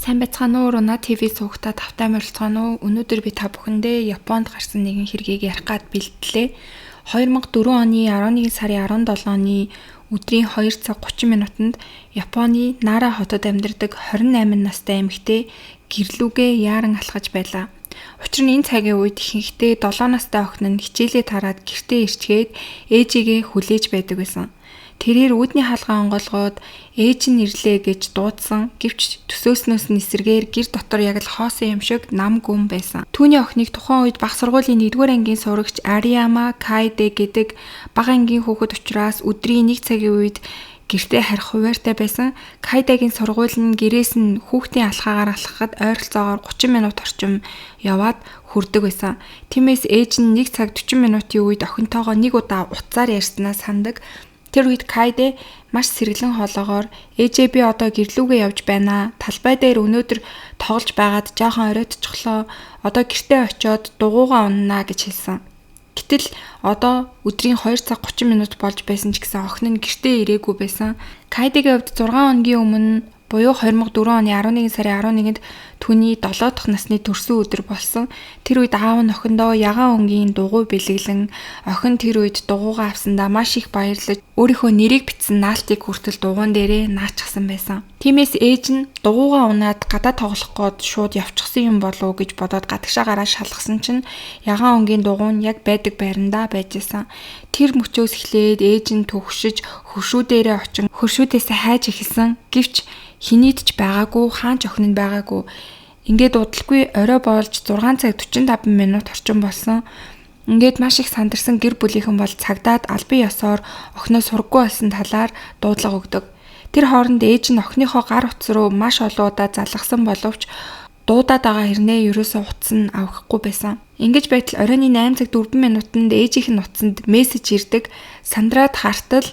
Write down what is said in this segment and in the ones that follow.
Сайн байцгаана уу? Руна ТV суугатаа тавтай морилцгаана уу? Өнөөдөр би та бүхэндээ Японд гарсан нэгэн хэргийг ярих гад бэлтгэлээ. 2004 оны 11 сарын 17 оны өдрийн 2 цаг 30 минутанд Японы Нара хотод амьдардаг 28 настай эмэгтэй гэрлүүгээ яаран алхаж байлаа. Учир нь энэ цагийн үед ихэнхдээ 7 настай охин нь хичээлээ тараад гэртээ ирчгээд ээжигээ хүлээж байдаг байсан. Тэрээр үүдний хаалгаа онголгоод ээж нь ирлээ гэж дуудсан. Гэвч төсөөснөөс нь эсэргээр гэр дотор яг л хоосон юм шиг нам гүн байсан. Түүний охиныг тухайн үед бага сургуулийн 1-р ангийн сурагч Арияма Кайдэ гэдэг бага ангийн хүүхэд учраас өдрийн 1 цагийн үед гэртээ харих хуваартай байсан. Кайдагийн сургууль нь гэрээс нь хүүхдийн алхаагаар алхахад ойролцоогоор 30 минут орчим яваад хүрдэг байсан. Тиймээс ээж нь 1 цаг 40 минутын үед охинтойгоо нэг удаа утсаар ярьснаа сандаг. Тэр үед Кайдэ маш сэргэлэн хоолоогоор ээжээ би одоо гэрлүүгээ явж байна. Талбай дээр өнөөдөр тоглож байгаад жоохон оройтчихлоо. Одоо гэртээ очиод дугуугаа уннаа гэж хэлсэн. Гэтэл одоо өдрийн 2 цаг 30 минут болж байсан ч гэсэн охин нь гэртээ ирээгүй байсан. Кайдэгийн хувьд 6 хоногийн өмнө буюу 2004 оны 11 сарын 11-нд түүний 7 дахь насны төрсөн өдөр болсон. Тэр үед аав нь охиндоо ягаан өнгийн дугуй бэлэглэн охин тэр үед дугуугаа авсандаа маш их баярлаж өөрийнхөө нэрийг бичсэн наалтыг хүртэл дугуун дээрээ наачсан байсан. Тиймээс ээж нь дугуугаа унаад гадаа тоглох гээд шууд явчихсан юм болов уу гэж бодоод гадагшаагараа шалгасан чинь ягаан өнгийн дугуй нь яг байдаг байрандаа байжсэн. Тэр мөчөөс эхлээд ээж нь төгшөж хөршүү дээрээ очин хөршүүдээсээ хайж эхэлсэн. Гэвч хинийдч байгаагүй, хаан ч охин нь байгаагүй. Ингээд удалгүй орой болж 6 цаг 45 минут орчим болсон. Ингээд маш их сандарсан гэр бүлийнхэн бол цагдаад албан ёсоор охиноо сургаггүй болсон талаар дуудлага өгдөг. Тэр хооронд ээж нь охиныхоо гар утас руу маш олон удаа залгасан боловч дуудаад байгаа хэрнээ ерөөсөө утас нь авахгүй байсан. Ингэж байтал оройн 8 цаг 4 минутанд ээжийнх нь утсанд мессеж ирдэг. Сандраад хартал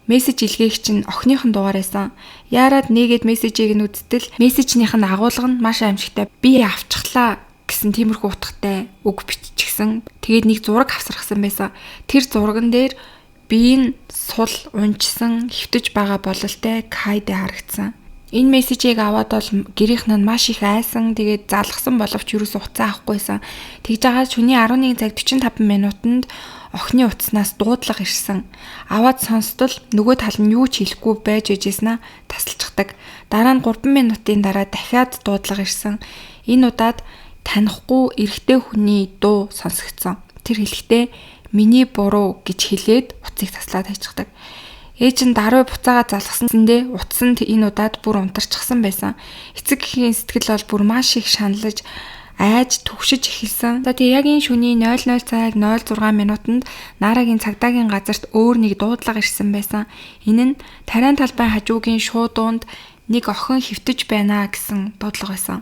мессеж илгээх чинь охиных нь дугаар байсан. Яарад нэгэд мессежийг нь үзтэл мессежнийх нь агуулга нь маш аимшигтай. Би авчихлаа гэсэн тиймэрхүү утгатай үг биччихсэн. Тэгээд нэг зураг авсархсан байсан. Тэр зурган дээр би энэ сул унжсан хөвтөж байгаа бололтой Кайдэ харагдсан. Энэ мессежийг аваад бол гэрийнх нь маш их айсан. Тэгээд залгсан боловч юус уцаа авахгүйсэн. Тэгж байгаа шөнийн 11 цаг 45 минутанд охины утаснаас дуудлага ирсэн. Аваад сонстол нөгөө тал нь юу ч хэлэхгүй байж ээжээснаа тасалчихдаг. Дараа нь 3 минутын дараа дахиад дуудлага ирсэн. Энэ удаад танихгүй эрэгтэй хүний дуу сонсогдсон. Тэр хэлэхдээ миний буруу гэж хэлээд утсыг таслаад хайчихдаг. Ээж нь даруй буцаага залгасандээ утсанд энэ удаад бүр унтарчихсан байсан. Эцэг эхийн сэтгэл бол бүр маш их шаналж айж түгшиж эхэлсэн. За тэгээ яг энэ шөнийн 00 цаг 06 минутанд Нарагийн цагдаагийн газарт өөр нэг дуудлага ирсэн байсан. Энэ нь тариан талбай хажуугийн шуудуунд нэг охин хөвтөж байна гэсэн дуудлага байсан.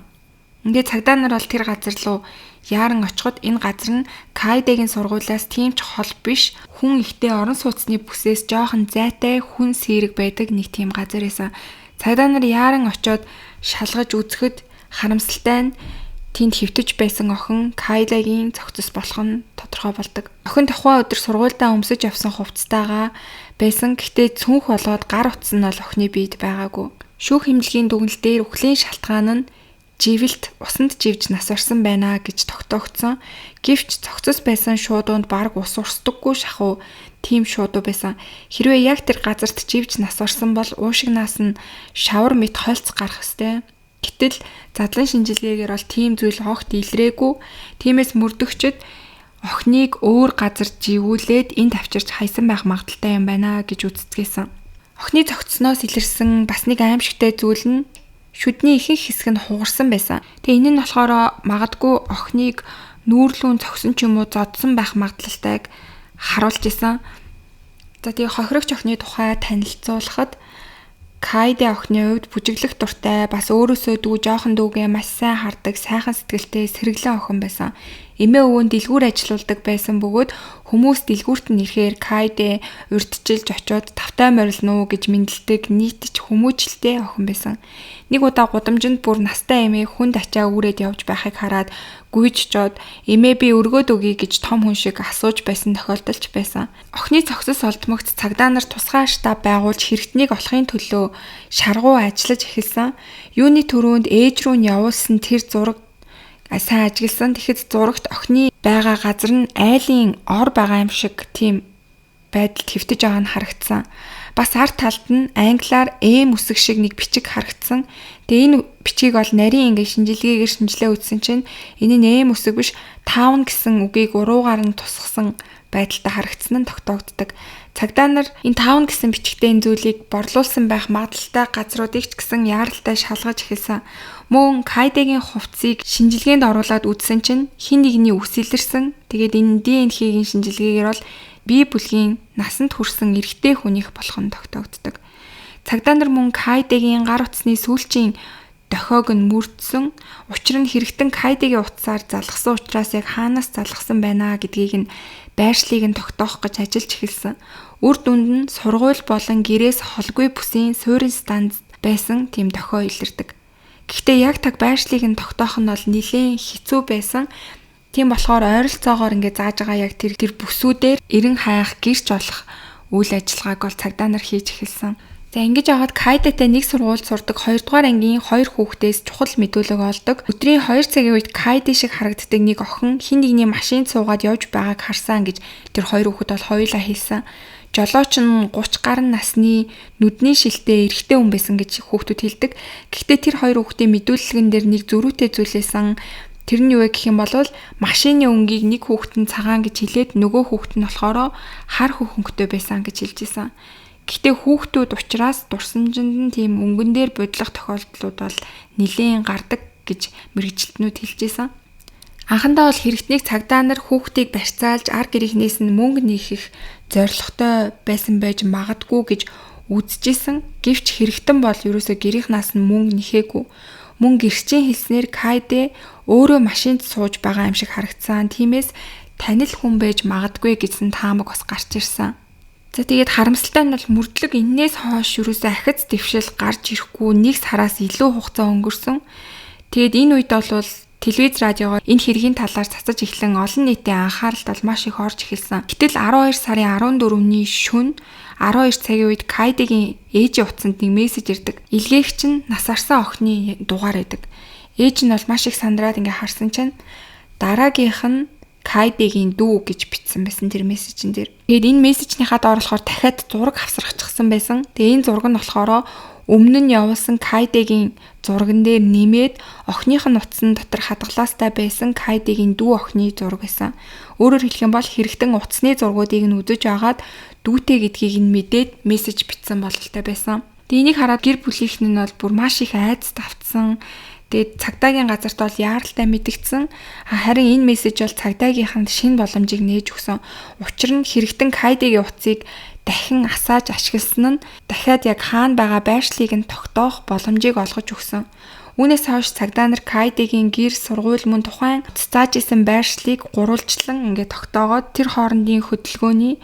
Ингээд цагдаа нар бол тэр газар руу яаран очиход энэ газар нь Кайдэгийн сургуулиас тийм ч хол биш, хүн ихтэй орон сууцны бүсээс жоохон зайтай хүн сэрэг байдаг нэг тийм газар байсан. Цагдаа нар яаран очиод шалгаж үзэхэд харамсалтай нь тэнд хөвтөж байсан охин Кайдагийн цогцос болох нь тодорхой болдог. Охин тухайн өдөр сургуульдаа өмсөж явсан хувцастайгаа байсан. Гэхдээ цүнх болоод гар утас нь бол охины биед байгаагүй. Шүүх хэмжлэгийн дүгнэлт дээр үхлийн шалтгаан нь живэлт усанд живж нас орсон байна гэж тогтоогдсон. Гэвч цогцос байсан шуудуунд баг ус урсдаггүй шахуу тийм шуудуу байсан. Хэрвээ яг тэр газарт живж нас орсон бол уушигнаас нь шавар мэт хольц гарах ёстой. Гэтэл задлан шинжилгээгээр бол тийм зүйл огт илрээгүй. Тиймээс мөрдөгчд охиныг өөр газар живүүлээд энд авчирч хайсан байх магадaltaй юм байна гэж үздэгсэн. Охины цогцсноос илэрсэн бас нэг аимшигтай зүйл нь шүдний ихэнх хэсэг нь хугарсан байсан. Тэгээ энэ нь болохоор магадгүй охиныг нүүрлүүн цогсон ч юм уу зодсон байх магадaltaйг харуулж исэн. За тэгээ хохирогч охины тухай танилцуулахад Кайдэ охины хувьд бүжиглэх дуртай, бас өөрөөсөө дүү жоохон дүүгээ маш сайн хардаг, сайхан сэтгэлтэй, сэргэлэн охин байсан. эмээ өвөө нь дэлгүүр ажиллаулдаг байсан бөгөөд хүмүүс дэлгүүрт нь ирэхээр Кайдэ урьдчилж очиод тавтай морилно уу гэж мэндэлдэг нийтч хүмүүжлтэй охин байсан. Нэг удаа гудамжинд бүр настай эмээ хүнд ачаа үүрээд явж байхыг хараад гүйжчоод эмээ би өргөөд өгье гэж том хүн шиг асууж байсан тохиолдолч байсан. Охины цогцос олдмогт цагдаа нар тусгай штаб байгуулж хэрэгтнийг олохын төлөө шаргуу ажиллаж эхэлсэн. Юуны төрөнд ээж рүү нь явуулсан тэр зураг сайн ажигласан. Тэгэхэд зурагт охины байгаа газар нь айлын ор байгаа юм шиг тийм байдалд хэвтэж байгаа нь харагдсан. Бас арт талд нь англиар эм үсэг шиг нэг бичиг харагдсан. Тэгээ энэ бичгийг бол нарийн ингээ шинжилгээгээр шинжилээ үзсэн чинь энэ нь эм үсэг биш таун гэсэн үгийг уруугаар нь тусгасан байдалтай харагдсан нь тогтоогддог. Цагдаа нар энэ таун гэсэн бичигтэй энэ зүйлийг борлуулсан байх магадлалтай газруудыг ч гэсэн яаралтай шалгаж эхэлсэн. Мөн Кайдэгийн хувцсыг шинжилгээнд оруулаад үзсэн чинь хин нэгний үс илэрсэн. Тэгээд энэ ДНХ-ийн шинжилгээгээр бол бие бүлгийн насанд хүрсэн эрэгтэй хүнийх болох нь тогтоогддог. Цагдаа нар мөн Кайдэгийн гар утасны сүүлчийн дохиог нь мөрдсөн. Учир нь хэрэгтэн Кайдэгийн утсаар залгасан учраас яг хаанаас залгасан байна гэдгийг нь байршлыг нь тогтоох гэж ажиллаж эхэлсэн. Үр дүнд нь сургууль болон гэрээс холгүй бүсийн суурин станц байсан тийм дохио илэрдэг. Гэхдээ яг таг байршлыг нь тогтоох нь бол нэлээд хэцүү байсан. Тийм болохоор ойролцоогоор ингээ зааж байгаа яг тэр бүсүүдээр эрен хайх гэрч болох үйл ажиллагааг бол цагдаа нар хийж эхэлсэн. За ингэж аваад Кайдэтэй нэг сургуульд сурдаг 2 дугаар ангийн 2 хүүхдээс чухал мэдүүлэг олдог. Өдрийн 2 цагийн үед Кайдэ шиг харагддаг нэг охин хин нэгний машинд суугаад явж байгааг харсан гэж тэр 2 хүүхэд бол хоёулаа хэлсэн. Жолооч нь 30 гаруй насны нүдний шилтэй эрэгтэй хүн байсан гэж хүүхдүүд хэлдэг. Гэхдээ тэр 2 хүүхдийн мэдүүлэлгэн дээр нэг зөрүүтэй зүйлээсэн. Тэр нь юу вэ гэх юм бол машины өнгийг нэг хүүхэд нь цагаан гэж хэлээд нөгөө хүүхэд нь болохоор хар хөхөнгөтэй байсан гэж хэлж исэн. Гэхдээ хүүхдүүд учраас дурсамжинд нь тийм өнгөн дээр бодлох тохиолдлууд бол нэлээд гардаг гэж мэрэгчлэтнүүд хэлж исэн. Анхандаа бол хэрэгтнийг цагдаа нар хүүхдийг барьцаалж ар гэрийнхнээс нь мөнгө нэхэх зорилготой байсан байж магадгүй гэж үзэжсэн. Гэвч хэрэгтэн бол ерөөсөө гэрийнхнаас нь мөнгө нэхээгүй. Мөн гэрчийн хэлснээр Кайдэ өөрөө машинд сууж байгаа юм шиг харагдсан. Тиймээс танил хүн байж магадгүй гэсэн таамаг бас гарч ирсэн. За тэгээд харамсалтай нь бол мөрдлөг эннээс хойш юусаа ахиц дэвшил гарч ирэхгүй нэг сараас илүү хугацаа өнгөрсөн. Тэгээд энэ үед бол телевиз радиогоор энэ хэргийн талаар цацаж эхлэн олон нийтийн анхааралд бол маш их орж эхэлсэн. Гэтэл 12 сарын 14-ний шөнө 12 цагийн үед Кайдэгийн ээжийн утсанд нэг мессеж ирдэг. Илгээгч нь нас арсан охины дугаар байдаг. Ээж нь бол маш их сандраад ингээ харсан чинь дараагийнх нь Кайдэгийн дүү гэж бичсэн байсан тэр мессежэн дээр. Тэгээд энэ мессежнийхаа доор болохоор дахиад зураг авсрахчихсан байсан. Тэгээд энэ зураг нь болохоор өмнө нь явуулсан Кайдэгийн зурган дээр нэмээд охиных нь утсан дотор хадгалаастай байсан Кайдэгийн дүү охины зураг байсан. Өөрөөр хэлэх юм бол хэрэгтэн утасны зургуудыг нь үзэж агаад дүүтэй гэдгийг нь мэдээд мессеж бичсэн бололтой байсан. Тэгээд энийг хараад гэр бүлийнх нь бол бүр маш их айдас тавцсан. Тэгээд цагдаагийн газарт бол яаралтай мэдгдсэн. Харин энэ мессеж бол цагдаагийнханд шинэ боломжийг нээж өгсөн. Учир нь хэрэгтэн Кайдэгийн утсыг дахин асааж ашигласан нь дахиад яг хаана байгаа байршлыг нь тогтоох боломжийг олгож өгсөн. Үүнээс хойш цагдаа нар Кайдэгийн гэр сургууль мөн тухайн цааж исэн байршлыг гурвалжлан ингээд тогтоогоод тэр хоорондын хөдөлгөөний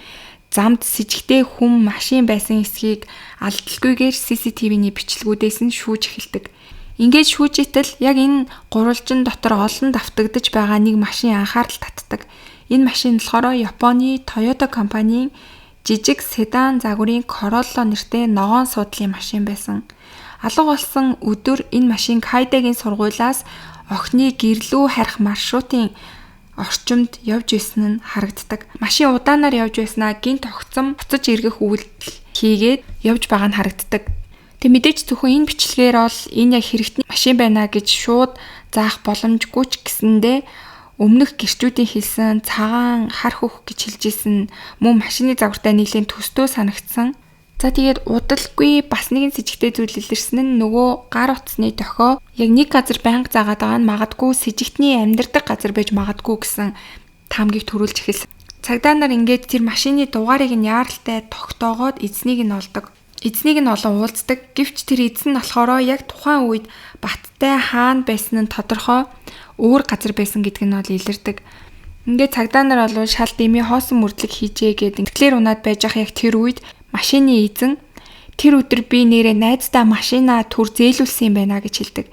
замд с ิจ гтэй хүм машин байсан эсхийг алдалгүйгээр CCTV-ний бичлэгүүдээс нь шүүж эхэлдэг. Ингээд шүүжитэл яг энэ гурвалжин дотор олон давтагдж байгаа нэг машин анхаарал татдаг. Энэ машин болохоор Японы Toyota компанийн жижиг седан загварын Corolla нэртэй ногоон суудлын машин байсан. Алга болсон өдөр энэ машин Кайдэгийн сургуулиас охины гэрлүү харих маршрутын орчимд явж исэн нь харагддаг. Машин удаанаар явж байснаа гинт огцом буцаж эргэх үйлдэл хийгээд явж байгаа нь харагддаг. Тэг мэдээч зөвхөн энэ бичлэгээр бол энэ яг хэрэгтний машин байна гэж шууд заах боломжгүй ч гэсэндээ өмнөх гэрчүүдийн хэлсэн цагаан хар хөх гэж хэлж исэн мөн машины загвартай нийлэн төстөө санагдсан. За тэгээд удалгүй бас нэгэн с ิจ гтэй зүйл илэрсэн нь нөгөө гар утасны дохио яг нэг газар байнга заагаад байгаа нь магадгүй с ิจ гтний амьдардаг газар байж магадгүй гэсэн таамгийг төрүүлж эхэлсэн. Цагдаа нар ингээд тэр машины дугаарыг нь яаралтай тогтоогоод эзнийг нь олдог. Эзнийг нь олон уулздаг. Гэвч тэр эзэн нь болохоор яг тухайн үед Баттай хаана байсан нь тодорхой өөр газар байсан гэдг нь бол илэрдэг. Ингээд цагдаа нар бол шал дэмий хоосон мөрдлөг хийжээ гэдэг. Тэгэхээр унаад байж ах яг тэр үед машины эзэн тэр өдөр би нэрээ найздаа машина төр зээлүүлсэн юм байна гэж хэлдэг.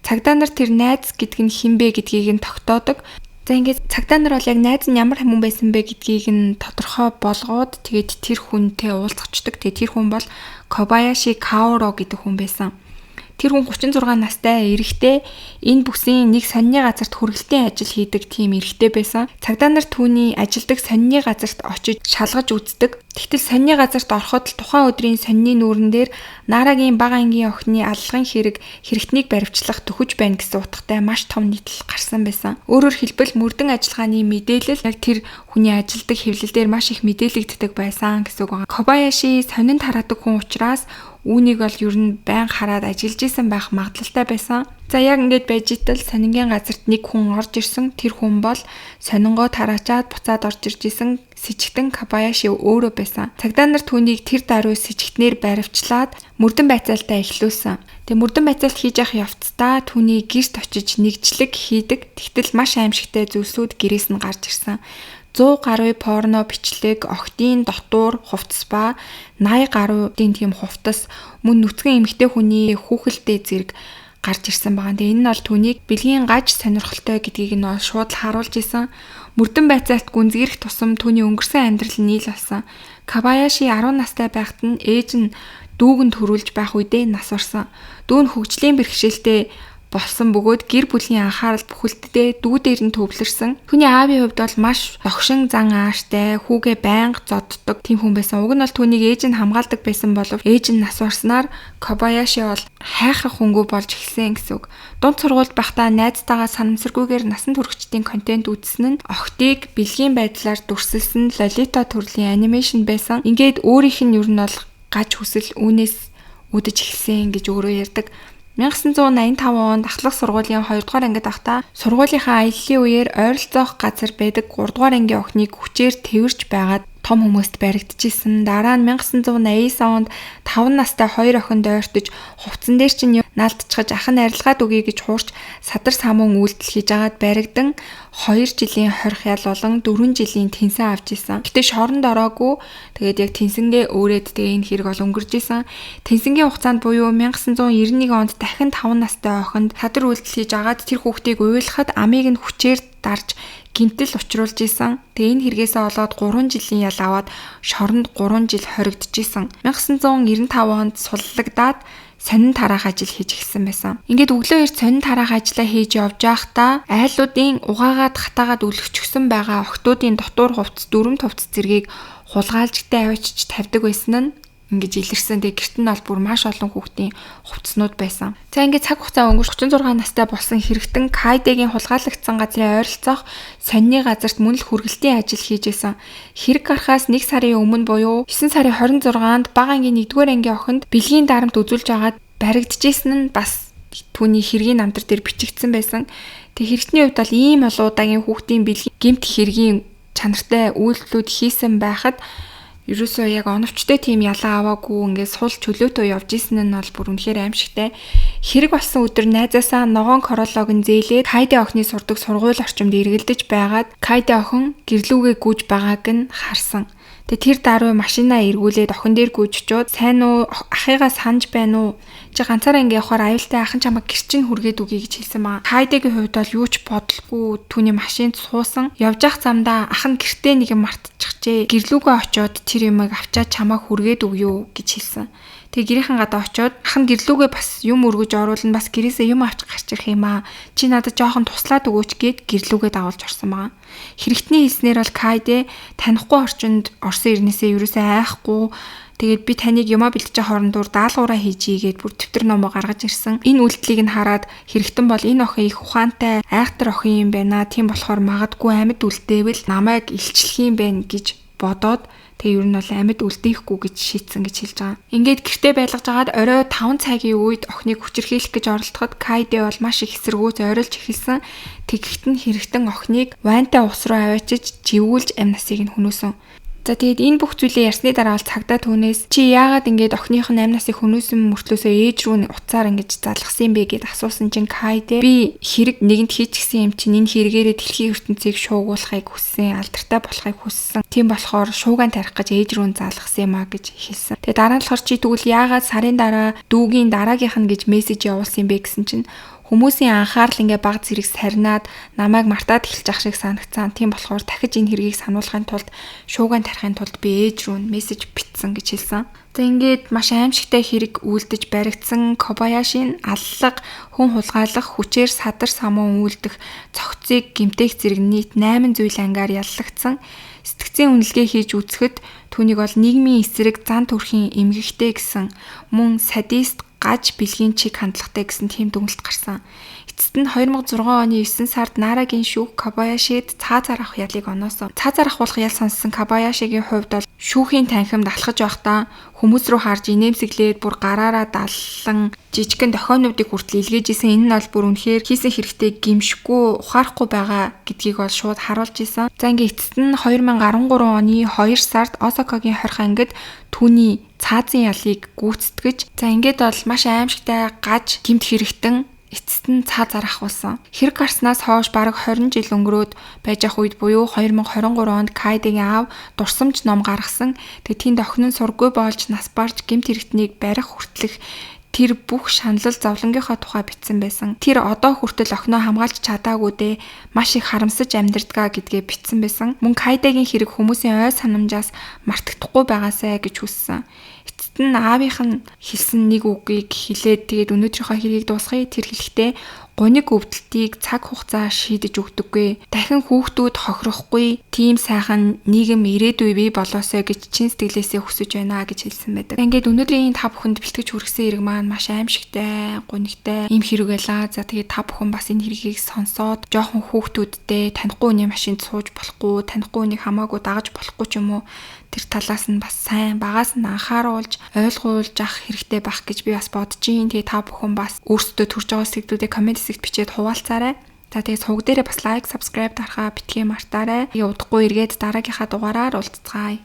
Цагдаа нар тэр найз гэдэг нь хинбэ гэдгийг нь тогтоодог. За ингээд цагдаа нар бол яг найз нь ямар хүмүүс байсан бэ гэдгийг нь тодорхой болгоод тэгээд тэр хүнтэй уулзчихдаг. Тэгээд тэр хүн бол Кобаяши Каоро гэдэг хүн байсан. Тэр хүн 36 настай эрэгтэй энэ бүсийн нэг сонины газарт хүргэлтийн ажил хийдэг тийм эрэгтэй байсан. Цагдаа нар түүний ажилдаг сонины газарт очиж шалгаж үздэг. Тэгтэл сонины газарт ороход л тухайн өдрийн сонины нүүрэн дээр Нарагийн бага ангийн охины аллагын хэрэгтнийг баривчлах төхөж байна гэсэн утгатай маш том нийтлэл гарсан байсан. Өөрөөр хэлбэл мөрдөн ажиллагааны мэдээлэл яг тэр хүний ажилдаг хэвлэл дээр маш их мэдээлэгддэг байсан гэсэн үг байна. Кобаяши сонинд хараадаг хүн учраас үүнийг бол ер нь байн хараад ажиллаж исэн байх магадлалтай байсан. За яг ингэж байж итэл сонингийн газарт нэг хүн орж ирсэн. Тэр хүн бол сонингоо тараачаад буцаад орж ирж исэн сэжигтэн Кобаяши өөрөө байсан. Цагдаа нар түүнийг тэр даруй сэжигтнэр баривчлаад мөрдөн байцаалтаа эхлүүлсэн. Тэгээ мөрдөн байцаалт хийж явах явцдаа түүний гэрт очиж нэгжлэг хийдэг. Тэгтэл маш аимшигтай зүйлсүүд гэрээс нь гарч ирсэн. 100 гаруй порно бичлэг, охидын дотуур хувцас ба 80 гаруйдын тийм хувцас мөн нүцгэн эмэгтэй хүний хүүхэлдээ зэрэг гарч ирсэн байгаа. Тэгээ энэ нь бол түүнийг бэлгийн гаж сонирхолтой гэдгийг нь шууд харуулж исэн. Мөрдөн байцаалт гүнзгийрэх тусам түүний өнгөрсөн амьдрал нийл болсон. Кобаяши 10 настай байхад нь ээж нь дүүгэнд төрүүлж байх үедээ нас орсон. Дүү нь хөгжлийн бэрхшээлтэй болсон бөгөөд гэр бүлийн анхаарал бүхэлдээ дүү дээр нь төвлөрсөн. Түүний аавын хувьд бол маш догшин зан ааштай, хүүгээ байнга зодддог тийм хүн байсан. Уг нь бол түүнийг ээж нь хамгаалдаг байсан боловч ээж нь нас барснаар Кобаяши бол хайхрах хөнгөө болж эхэлсэн гэсэн үг. Дунд сургуульд байхдаа найзтайгаа санамсаргүйгээр насан туршидтын контент үзсэн нь охидыг бэлгийн байдлаар дүрсэлсэн Лолита төрлийн анимашн байсан. Ингээд өөрийнх нь ер нь бол гаж хүсэл үүнээс үдэж эхэлсэн гэж өөрөө ярьдаг. 1985 онд ахлах сургуулийн 2 дугаар ангид байхдаа сургуулийнхаа аяллаа үеэр ойролцоох газар байдаг 3 дугаар ангийн охиныг хүчээр тэрвэрч байгаад том хүмүүст баригдчихсэн. Дараа нь 1989 онд 5 настай 2 охинд ойртож хувцсан дээр чинь наалтчихаж ах нь арилгаад өгье гэж хуурч садар самуун үйлдэл хийж агаад баригдан 2 жилийн хорих ял болон 4 жилийн тэнсэн авч исэн. Гэтэ шоронд ороогүй. Тэгээд яг тэнсэнгээ өөрөөд тэгээ энэ хэрэг бол өнгөрж исэн. Тэнсэнгийн хугацаанд буюу 1991 онд дахин 5 настай охинд садар үйлдэл хийж агаад тэр хүүхдийг уйлахад амийг нь хүчээр дарж гэмтэл учруулж исэн. Тэгээ энэ хэрэгээсээ болоод 3 жилийн ял аваад шоронд 3 жил хоригдчихсэн. 1995 онд суллагдаад сонин тараах ажил хийж эхэлсэн байсан. Ингээд өглөө эрт сонин тараах ажлаа хийж явж байхдаа айлуудын угаагаад хатаагаад өлгчгсөн байгаа охтуудын дотуур хувцас, дүрм хувцас зэргийг хулгайлжтай авчиж тавьдаг байсан нь ингэж илэрсэн. Тэгээ гэрт нь бол бүр маш олон хүүхдийн хувцснууд байсан. За ингээд цаг хугацаа өнгөрч 36 настай болсон хэрэгтэн Кайдегийн хулгайлагдсан газрын ойролцоох сонины газарт мөн л хүргэлтийн ажил хийж исэн. Хэрэг гарахаас 1 сарын өмнө буюу 9 сарын 26-нд бага ангийн 1-р ангийн охинд бэлгийн дарамт үзүүлж агаад баригдчихсэн нь бас түүний хэргийн намтар дээр бичигдсэн байсан. Тэгээ хэрэгтний хувьд бол ийм олон удаагийн хүүхдийн бэлгийн гэмт хэргийн чанартай үйлдэлүүд хийсэн байхад ерөөсөө яг оновчтой тийм ялаа аваагүй ингээд сул чөлөөтөө явж исэн нь бол бүр үнэхээр аимшигтай. Хэрэг болсон өдөр найзаасаа ногоон корологыг нь зээлээд Кайде охины сурдаг сургууль орчимд эргэлдэж байгаад Кайде охин гэрлүүгээ гүйж байгааг нь харсан. Тэгээ тэр даруй машинаа эргүүлээд охин дээр гүйжчиод сайн уу ахыгаа санаж байна уу? Чи ганцаараа ингэ явахаар аюултай ахын чамайг гэрчин хүргээд үгүй гэж хэлсэн маа. Кайдегийн хувьд бол юу ч бодлогүй түүний машинд суусан. Явж явах замдаа ах нь гэртээ нэг юм мартчихжээ. Гэрлүүгээ очиод тэр юмыг авчаад чамайг хүргээд өгөө гэж хэлсэн. Тэгээ гэрийнхэн гадаа очиод ах нь гэрлүүгээ бас юм өргөж оруулна бас гэрээсээ юм авч гарч ирэх юм аа. Чи надад жоохон туслаад өгөөч гэд гэрлүүгээ дагуулж орсон байгаа. Хэрэгтний хэлснээр бол Кайде танихгүй орчинд орсон ирнээсээ ерөөсөө айхгүй. Тэгээд би таныг юмаа бэлтэж хоорондоор даалгавраа хийжийгээд бүр төвтөр номоо гаргаж ирсэн. Энэ үйлдэлийг нь хараад хэрэгтэн бол энэ охин их ухаантай айхтар охин юм байна. Тийм болохоор магадгүй амьд үлдээвэл намайг илчлэх юм байна гэж бодоод тэгээ ер нь бол амьд үлдээхгүй гэж шийдсэн гэж хэлж байгаа. Ингээд гэртээ байлгаж агаад орой 5 цагийн үед охиныг хүчирхийлэх гэж оролдоход Кайде бол маш их эсэргүүц ойрлж эхэлсэн. Тэгэхэд нь хэрэгтэн охиныг вайнтай ус руу аваачиж живүүлж амь насыг нь хөнөөсөн. За тэгээд энэ бүх зүйлээ ярьсны дараа бол цагдаа түүнээс чи яагаад ингэж охиных нь 8 насны хүнөөсөн мөртлөөсөө ээж рүү уцаар ингэж залгасан юм бэ гэд асуусан чинь Кай дээ би хэрэг нэгэнд хийчихсэн юм чинь энэ хэрэгээрээ дэлхийн ертөнцийг шуугуулахыг хүссэн, алдартай болохыг хүссэн. Тийм болохоор шуугаан тарих гэж ээж рүү залгасан юм а гэж хэлсэн. Тэгээд дараа нь болохоор чи тэгвэл яагаад сарын дараа дүүгийн дараагийнх нь гэж мессеж явуулсан юм бэ гэсэн чинь хүмүүсийн анхаарал ингээ баг зэрэг сарнаад намайг мартаад эхэлж ах шиг санагцсан. Тийм болохоор дахиж энэ хэргийг сануулахын тулд шуугаан тарихын тулд би ээж рүү мессеж бичсэн гэж хэлсэн. За ингээд маш аимшигтай хэрэг үлдэж баригдсан Кобаяшийн аллах, хүн хулгайлах, хүчээр садар самуун үлдэх, цогцыг гэмтээх зэрэг нийт 8 зүйл ангаар яллагдсан. Сэтгцийн үнэлгээ хийж үзэхэд түүнийг бол нийгмийн эсрэг зан төрхийн эмгэгтэй гэсэн мөн садист гаж бэлгийн чиг хандлагатай гэсэн тийм дүгнэлт гарсан. Эцэст нь 2006 оны 9 сард Нарагийн шүүх Кобаяшид цаазаар авах ялыг оноосон. Цаазаар авах ял сонссон Кобаяшигийн хувьд бол шүүхийн танхимд алхаж байхдаа хүмүүс рүү харж инээмсэглээд бүр гараараа даллан жижигхэн дохионуудыг хүртэл илгээж исэн. Энэ нь бол бүр үнэхээр хийсэн хэрэгтэй гимшгүй ухаарахгүй байгаа гэдгийг бол шууд харуулж исэн. За ингээд эцэст нь 2013 оны 2 сард Осакагийн хорих ангид түүний цаазын ялыг гүйцэтгэж за ингээд бол маш аимшигтай гаж гэмт хэрэгтэн эцэст нь цаазаар ахуулсан. Хэрэг гарснаас хойш бараг 20 жил өнгөрөөд байж ах үед буюу 2023 онд Кайдгийн аав дурсамж ном гаргасан. Тэгээд тэнд охин нь сургуй болж нас барж гэмт хэрэгтнийг барих хүртэлх тэр бүх шанал зовлонгийнхоо тухай бичсэн байсан. Тэр одоо хүртэл охиноо хамгаалж чадаагүй дээ. Маш их харамсаж амьдэрдгаа гэдгээ бичсэн байсан. Мөн Кайдагийн хэрэг хүмүүсийн ой санамжаас мартагдахгүй байгаасай гэж хүссэн. Эцэст нь аавынх нь хэлсэн нэг үгийг хэлээд тэгээд өнөөдрийнхөө хэргийг дуусгая. Тэр хэлэхдээ гуниг өвдөлтийг цаг хугацаа шийдэж өгдөггүй. Дахин хүүхдүүд хохирохгүй тийм сайхан нийгэм ирээдүй бий болоосой гэж чин сэтгэлээсээ хүсэж байна гэж хэлсэн байдаг. Ингээд өнөөдрийн та бүхэнд бэлтгэж хүргэсэн хэрэг маань маш аимшигтай, гунигтай ийм хэрэг байлаа. За тэгээд та бүхэн бас энэ хэргийг сонсоод жоохон хүүхдүүдтэй танихгүй хүний машинд сууж болохгүй, танихгүй хүнийг хамаагүй дагаж болохгүй ч юм уу тэр талаас нь бас сайн багаас нь анхааруулж ойлгуулж ах хэрэгтэй байх гэж би бас бодож байна. Тэгээ та бүхэн бас өөрсдөө төрж байгаа сэдвүүдээ комент хэсэгт бичээд хуваалцаарай. За тэгээ сувг дээрээ бас лайк, subscribe дарахаа битгий мартаарай. Тэгээ удахгүй эргээд дараагийнхаа дугаараар уулзцгаая.